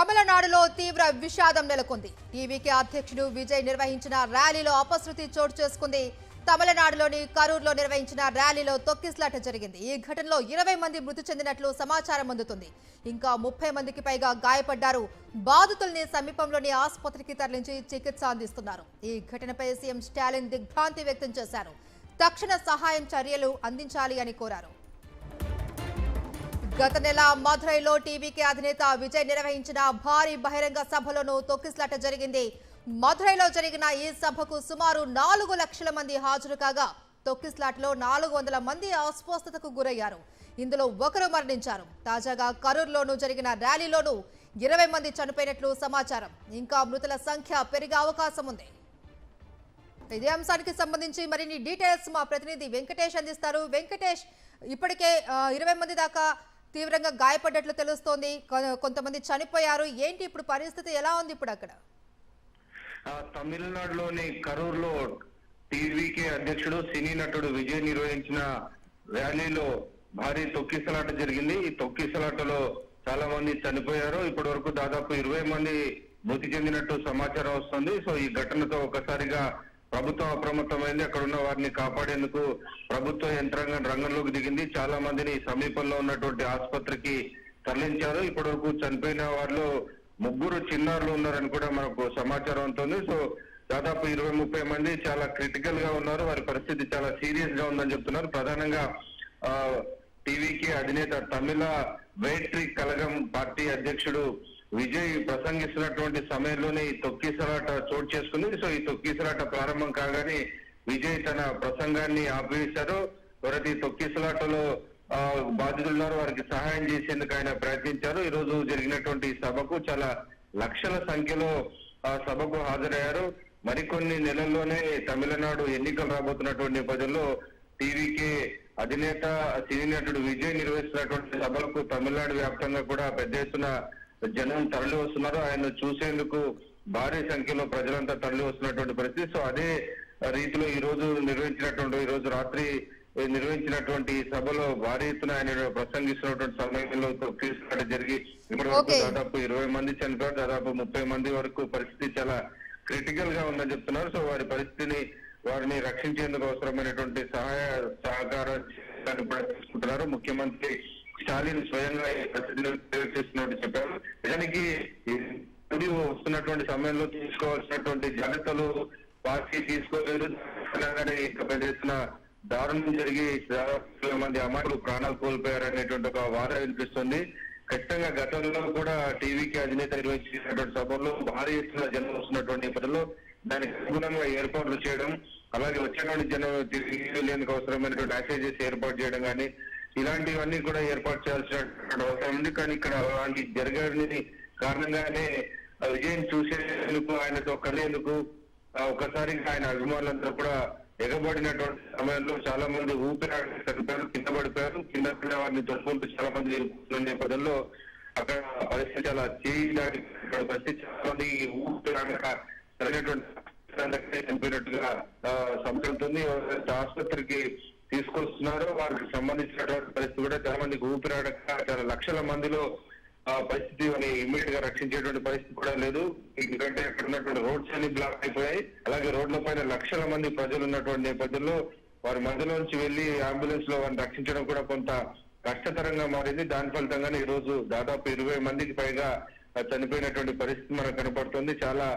తమిళనాడులో తీవ్ర విషాదం నెలకొంది. టీవీకే అధ్యక్షుడు విజయ్ నిర్వహించిన ర్యాలీలో అపశృతి చోటు చేసుకుంది. తమిళనాడులోని కరూర్లో నిర్వహించిన ర్యాలీలో తొక్కిసలాట జరిగింది. ఈ ఘటనలో 20 మంది మృతి చెందినట్లు సమాచారం అందుతుంది. ఇంకా 30 మందికి పైగా గాయపడ్డారు. బాధితుల్ని సమీపంలోని ఆసుపత్రికి తరలించి చికిత్స అందిస్తున్నారు. ఈ ఘటనపై సీఎం స్టాలిన్ దిగ్భ్రాంతి వ్యక్తం చేశారు. తక్షణ సహాయం చర్యలు అందించాలి అని కోరారు. గత నెల మధురైలో టీవీకే అధినేత విజయ్ నిర్వహించిన భారీ బహిరంగ సభలోనూ తొక్కిసలాట జరిగింది. మధురైలో జరిగిన ఈ సభకు సుమారు 4 లక్షల మంది హాజరు కాగా తొక్కిసలాటలో 400 మంది అస్వస్థతకు గురయ్యారు. ఇందులో ఒకరు మరణించారు. తాజాగా కరూర్లోనూ జరిగిన ర్యాలీలోనూ 20 మంది చనిపోయినట్లు సమాచారం. ఇంకా మృతుల సంఖ్య పెరిగే అవకాశం ఉంది. ఇదే అంశానికి సంబంధించి మరిన్ని డీటెయిల్స్ మా ప్రతినిధి వెంకటేష్ అందిస్తారు. వెంకటేష్, ఇప్పటికే 20 మంది దాకా తీవ్రంగా గాయపడ్డట్లు తెలుస్తోంది. కొంతమంది చనిపోయారు. ఏంటి ఇప్పుడు పరిస్థితి ఎలా ఉంది ఇప్పుడు అక్కడ? తమిళనాడులోని కరూర్లో టీవీకే అధ్యక్షుడు సినీ నటుడు విజయ్ నిర్వహించిన ర్యాలీలో భారీ తొక్కిసలాట జరిగింది. ఈ తొక్కిసలాటలో చాలా మంది చనిపోయారు. ఇప్పటి వరకు దాదాపు 20 మంది మృతి చెందినట్టు సమాచారం వస్తుంది. సో ఈ ఘటనతో ఒకసారిగా ప్రభుత్వం అప్రమత్తమైంది. అక్కడ ఉన్న వారిని కాపాడేందుకు ప్రభుత్వ యంత్రాంగం రంగంలోకి దిగింది. చాలా మందిని సమీపంలో ఉన్నటువంటి ఆసుపత్రికి తరలించారు. ఇప్పటి వరకు చనిపోయిన వారిలో 3 చిన్నారులు ఉన్నారని కూడా మనకు సమాచారం ఉంటుంది. సో దాదాపు 20-30 మంది చాలా క్రిటికల్ గా ఉన్నారు. వారి పరిస్థితి చాలా సీరియస్ గా ఉందని చెప్తున్నారు. ప్రధానంగా టీవీకే అధినేత తమిళ వేట్రి కలగం పార్టీ అధ్యక్షుడు విజయ్ ప్రసంగిస్తున్నటువంటి సమయంలోనే ఈ తొక్కిసలాట చోటు చేసుకుంది. సో ఈ తొక్కిసలాట ప్రారంభం కాగానే విజయ్ తన ప్రసంగాన్ని ఆపివేశారు. ఎవరైతే తొక్కిసలాటలో బాధితులున్నారో వారికి సహాయం చేసేందుకు ఆయన ప్రయత్నించారు. ఈ రోజు జరిగినటువంటి సభకు చాలా లక్షల సంఖ్యలో సభకు హాజరయ్యారు. మరికొన్ని నెలల్లోనే తమిళనాడు ఎన్నికలు రాబోతున్నటువంటి నేపథ్యంలో టీవీకే అధినేత సినీ నటుడు విజయ్ నిర్వహిస్తున్నటువంటి సభలకు తమిళనాడు వ్యాప్తంగా కూడా పెద్ద ఎత్తున జనం తరలి వస్తున్నారు. ఆయన చూసేందుకు భారీ సంఖ్యలో ప్రజలంతా తరలి వస్తున్నటువంటి పరిస్థితి. సో అదే రీతిలో ఈ రోజు రాత్రి నిర్వహించినటువంటి సభలో భారీ ఎత్తున ఆయన ప్రసంగిస్తున్నటువంటి సమయంలో తొక్కిసలాట జరిగి ఇప్పటి దాదాపు 20 మంది చనిపోయారు. దాదాపు 30 మంది వరకు పరిస్థితి చాలా క్రిటికల్ గా ఉందని చెప్తున్నారు. సో వారిని రక్షించేందుకు అవసరమైనటువంటి సహకారాన్ని కూడా తీసుకుంటున్నారు. ముఖ్యమంత్రి స్టాలిన్ స్వయంగా ఈ పరిస్థితిని చేస్తున్నట్టు చెప్పారు. నిజానికి వస్తున్నటువంటి సమయంలో తీసుకోవాల్సినటువంటి జాగ్రత్తలు పార్టీ తీసుకోలేదు. పెద్ద ఎత్తున దారుణం జరిగి 20 మంది అమాయకులు ప్రాణాలు కోల్పోయారు అనేటువంటి ఒక వాదన వినిపిస్తుంది. ఖచ్చితంగా గతంలో కూడా టీవీకి అధినేత నిర్వహించినటువంటి సభల్లో భారీ ఎత్తున జనం వస్తున్నటువంటి నేపథ్యంలో దానికి అనుగుణంగా ఏర్పాట్లు చేయడం, అలాగే వచ్చినటువంటి జనం తిరిగేందుకు అవసరమైనటువంటి యాక్సెస్ ఏర్పాటు చేయడం కానీ ఇలాంటివన్నీ కూడా ఏర్పాటు చేయాల్సినటువంటి అవసరం ఉంది. కానీ ఇక్కడ అలాంటి జరగని కారణంగానే విజయం చూసేందుకు, ఆయనతో కలిసేందుకు ఒకసారిగా ఆయన అభిమానులందరూ కూడా ఎగబడినటువంటి సమయంలో చాలా మంది ఊపిరాడారు, కింద పడిపోయారు. కింద వారిని తొలుకుంటూ చాలా మంది నేపథ్యంలో అక్కడ పరిస్థితి చాలా చేయాలి పరిస్థితి. చాలా మంది ఊపిరాడక చనిపోయినట్టుగా సమాచారం ఆసుపత్రికి తీసుకొస్తున్నారు. వారికి సంబంధించినటువంటి పరిస్థితి కూడా చాలా మందికి ఊపిరాడక చాలా లక్షల మందిలో పరిస్థితి ఇమ్మీడియట్ గా రక్షించేటువంటి పరిస్థితి కూడా లేదు. ఎందుకంటే అక్కడ ఉన్నటువంటి రోడ్స్ అన్ని బ్లాక్ అయిపోయాయి. అలాగే రోడ్ల పైన లక్షల మంది ప్రజలు ఉన్నటువంటి నేపథ్యంలో వారి మధ్యలోంచి వెళ్లి అంబులెన్స్ లో వారిని రక్షించడం కూడా కొంత కష్టతరంగా మారింది. దాని ఫలితంగానే ఈ రోజు దాదాపు 20 మందికి పైగా చనిపోయినటువంటి పరిస్థితి మనకు కనపడుతుంది. చాలా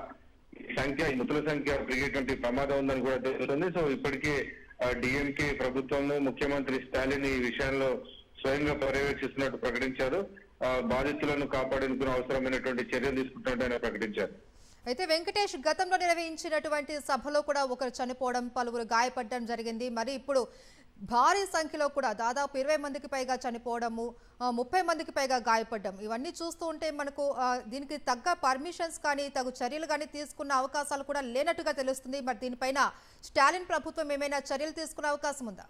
మృతుల సంఖ్య పెరిగేటువంటి ప్రమాదం ఉందని కూడా తెలుస్తుంది. సో ఇప్పటికే డిఎంకే ప్రభుత్వము, ముఖ్యమంత్రి స్టాలిన్ ఈ విషయంలో స్వయంగా పర్యవేక్షిస్తున్నట్టు ప్రకటించారు. బాధితులను కాపాడేందుకు అవసరమైనటువంటి చర్యలు తీసుకుంటున్నట్టు ఆయన ప్రకటించారు. అయితే వెంకటేష్, గతంలో నిర్వహించినటువంటి సభలో కూడా ఒకరు చనిపోవడం, పలువురు గాయపడడం జరిగింది. మరి ఇప్పుడు భారీ సంఖ్యలో కూడా దాదాపు 20 మందికి పైగా చనిపోవడము, 30 మందికి పైగా గాయపడడం, ఇవన్నీ చూస్తూ ఉంటే మనకు దీనికి తగ్గ పర్మిషన్స్ కానీ తగు చర్యలు కానీ తీసుకున్న అవకాశాలు కూడా లేనట్టుగా తెలుస్తుంది. మరి దీనిపైన స్టాలిన్ ప్రభుత్వం ఏమైనా చర్యలు తీసుకునే అవకాశం ఉందా?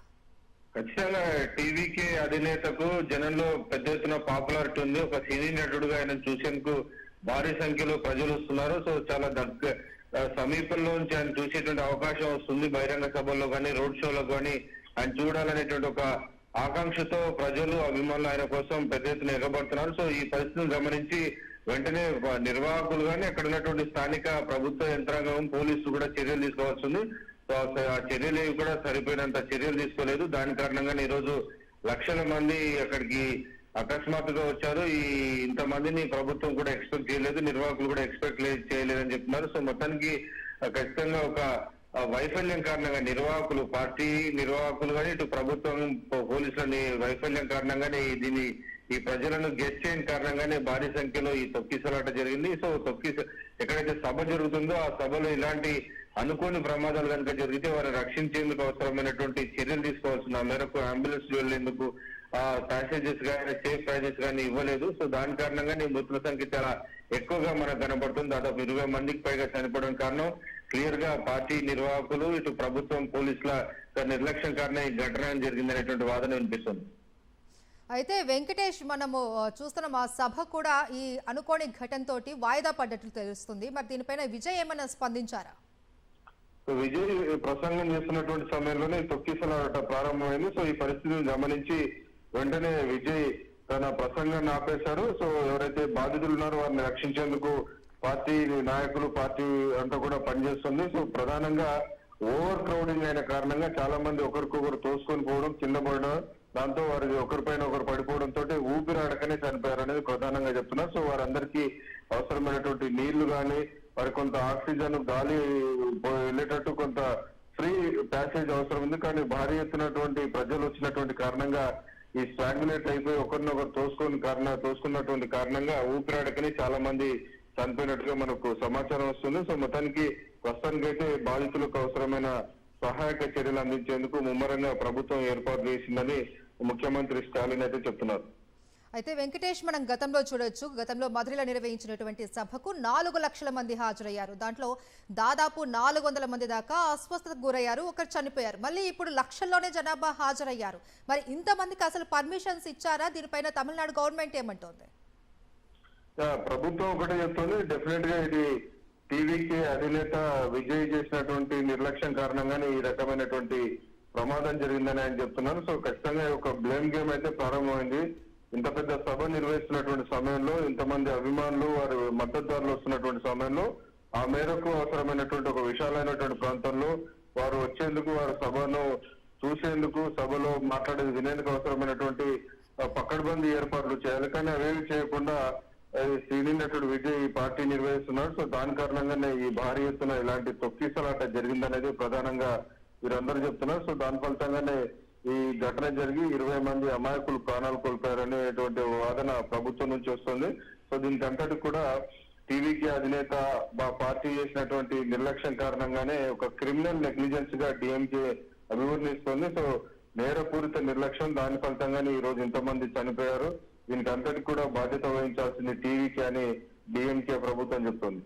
ఖచ్చితంగా టీవీకే అధినేతకు జనంలో పెద్ద ఎత్తున పాపులారిటీ ఉంది. ఒక సినీ నటుడుగా ఆయన చూసేందుకు భారీ సంఖ్యలో ప్రజలు వస్తున్నారు. సో చాలా సమీపంలో నుంచి ఆయన చూసేటువంటి అవకాశం వస్తుంది. బహిరంగ సభల్లో కానీ రోడ్ షోలో కానీ ఆయన చూడాలనేటువంటి ఒక ఆకాంక్షతో ప్రజలు, అభిమానులు ఆయన కోసం పెద్ద ఎత్తున ఎగబడుతున్నారు. సో ఈ పరిస్థితిని గమనించి వెంటనే నిర్వాహకులు కానీ అక్కడ ఉన్నటువంటి స్థానిక ప్రభుత్వ యంత్రాంగం పోలీసులు కూడా చర్యలు తీసుకోవాల్సింది. సో ఆ చర్యలు ఏవి కూడా సరిపోయినంత చర్యలు తీసుకోలేదు. దాని కారణంగానే ఈ రోజు లక్షల మంది అక్కడికి అకస్మాత్తుగా వచ్చారు. ఇంతమందిని ప్రభుత్వం కూడా ఎక్స్పెక్ట్ చేయలేదు, నిర్వాహకులు కూడా ఎక్స్పెక్ట్ చేయలేదని చెప్తున్నారు. సో మొత్తానికి ఖచ్చితంగా ఒక వైఫల్యం కారణంగా నిర్వాహకులు, పార్టీ నిర్వాహకులు కానీ ఇటు ప్రభుత్వం పోలీసులని వైఫల్యం కారణంగానే ఈ ప్రజలను గెట్ చేయని కారణంగానే భారీ సంఖ్యలో ఈ తొక్కిసలాట జరిగింది. సో ఎక్కడైతే సభ జరుగుతుందో ఆ సభలో ఇలాంటి అనుకోని ప్రమాదాలు కనుక జరిగితే వారిని రక్షించేందుకు అవసరమైనటువంటి చర్యలు తీసుకోవాల్సిన మేరకు అంబులెన్స్ వెళ్లేందుకు ప్యాసేజెస్ కానీ సేఫ్ ప్యాసేజెస్ కానీ ఇవ్వలేదు. సో దాని కారణంగానే మృతుల సంఖ్య చాలా ఎక్కువగా మనకు కనబడుతుంది. దాదాపు 20 మందికి పైగా చనిపోవడం కారణం క్లియర్ గా పార్టీ నిర్వాహకులు ఇటు ప్రభుత్వం పోలీసుల నిర్లక్ష్యం కారణం ఈ ఘటన జరిగిందనేటువంటి వాదన వినిపిస్తుంది. అయితే వెంకటేష్, మనము చూస్తున్నాం ఆ సభ కూడా ఈ అనుకోని ఘటనతో వాయిదా పడ్డట్లు తెలుస్తుంది. మరి దీనిపైన విజయ్ ఏమైనా స్పందించారా? విజయ్ ప్రసంగం చేస్తున్నటువంటి సమయంలోనే తొక్కిసలాట ప్రారంభమైంది. సో ఈ పరిస్థితిని గమనించి వెంటనే విజయ్ తన ప్రసంగాన్ని ఆపేశారు. సో ఎవరైతే బాధితులు ఉన్నారో వారిని రక్షించేందుకు పార్టీ నాయకులు, పార్టీ అంతా కూడా పనిచేస్తుంది. సో ప్రధానంగా ఓవర్ క్రౌడింగ్ అయిన కారణంగా చాలా మంది ఒకరికొకరు తోసుకొని పోవడం, కింద పడడం, దాంతో వారి ఒకరిపైన ఒకరు పడిపోవడంతో ఊపిరాడకనే చనిపోయారు అనేది ప్రధానంగా చెప్తున్నారు. సో వారందరికీ అవసరమైనటువంటి నీళ్లు కానీ, మరి కొంత ఆక్సిజన్, గాలి వెళ్ళేటట్టు కొంత ఫ్రీ ప్యాసేజ్ అవసరం ఉంది. కానీ భారీ ఎత్తునటువంటి ప్రజలు వచ్చినటువంటి కారణంగా ఈ స్టాగ్నేట్ అయిపోయి ఒకరినొకరు తోసుకున్నటువంటి కారణంగా ఊపిరాడకని చాలా మంది చనిపోయినట్టుగా మనకు సమాచారం వస్తుంది. సో మొత్తానికి ప్రస్తుతానికైతే బాధితులకు అవసరమైన సహాయక చర్యలు అందించేందుకు ముమ్మరంగా ప్రభుత్వం ఏర్పాటు చేసిందని ముఖ్యమంత్రి స్టాలిన్ అయితే చెప్తున్నారు. అయితే వెంకటేష్, మనం గతంలో చూడొచ్చు, గతంలో మధురలో నిర్వహించినటువంటి సభకు 4 లక్షల మంది హాజరయ్యారు. దాంట్లో దాదాపు 400 మంది దాకా అస్వస్థతకు గురయ్యారు, ఒకరు చనిపోయారు. మళ్ళీ ఇప్పుడు లక్షల్లోనే జనాభా హాజరయ్యారు. మరి ఇంతమందికి అసలు పర్మిషన్స్ ఇచ్చారా? దీనిపైన తమిళనాడు గవర్నమెంట్ ఏమంటోంది? ప్రభుత్వం ఒకటే చెప్తుంది, డెఫినెట్ గా ఇది టీవీకి అధినేత విజయ్ చేసినటువంటి నిర్లక్ష్యం కారణంగానే ఈ రకమైనటువంటి ప్రమాదం జరిగిందని ఆయన చెప్తున్నారు. సో ఖచ్చితంగా ఒక బ్లేమ్ గేమ్ అయితే ప్రారంభమైంది. ఇంత పెద్ద సభ నిర్వహిస్తున్నటువంటి సమయంలో, ఇంతమంది అభిమానులు, వారి మద్దతుదారులు వస్తున్నటువంటి సమయంలో ఆ మేరకు అవసరమైనటువంటి ఒక విశాలమైనటువంటి ప్రాంతంలో వారు వచ్చేందుకు, వారి సభను చూసేందుకు, సభలో మాట్లాడేది వినేందుకు అవసరమైనటువంటి పకడ్బందీ ఏర్పాట్లు చేయాలి. కానీ అవేవి చేయకుండా సినీ నటుడు విజయ్ ఈ పార్టీ నిర్వహిస్తున్నాడు. సో దాని కారణంగానే ఈ భారీ ఎత్తున ఇలాంటి తొక్కిసలాట జరిగిందనేది ప్రధానంగా వీరందరూ చెప్తున్నారు. సో దాని ఫలితంగానే ఈ ఘటన జరిగి 20 మంది అమాయకులు ప్రాణాలు కోల్పోయారనేటువంటి వాదన ప్రభుత్వం నుంచి వస్తుంది. సో దీనికి అంతటి కూడా టీవీకి అధినేత పార్టీ చేసినటువంటి నిర్లక్ష్యం కారణంగానే ఒక క్రిమినల్ నెగ్లిజెన్స్ గా డిఎంకే అభివర్ణిస్తుంది. సో నేరపూరిత నిర్లక్ష్యం, దాని ఫలితంగానే ఈ రోజు ఇంతమంది చనిపోయారు. దీనికి అంతటి కూడా బాధ్యత వహించాల్సింది టీవీకి అని డిఎంకే ప్రభుత్వం చెప్తుంది.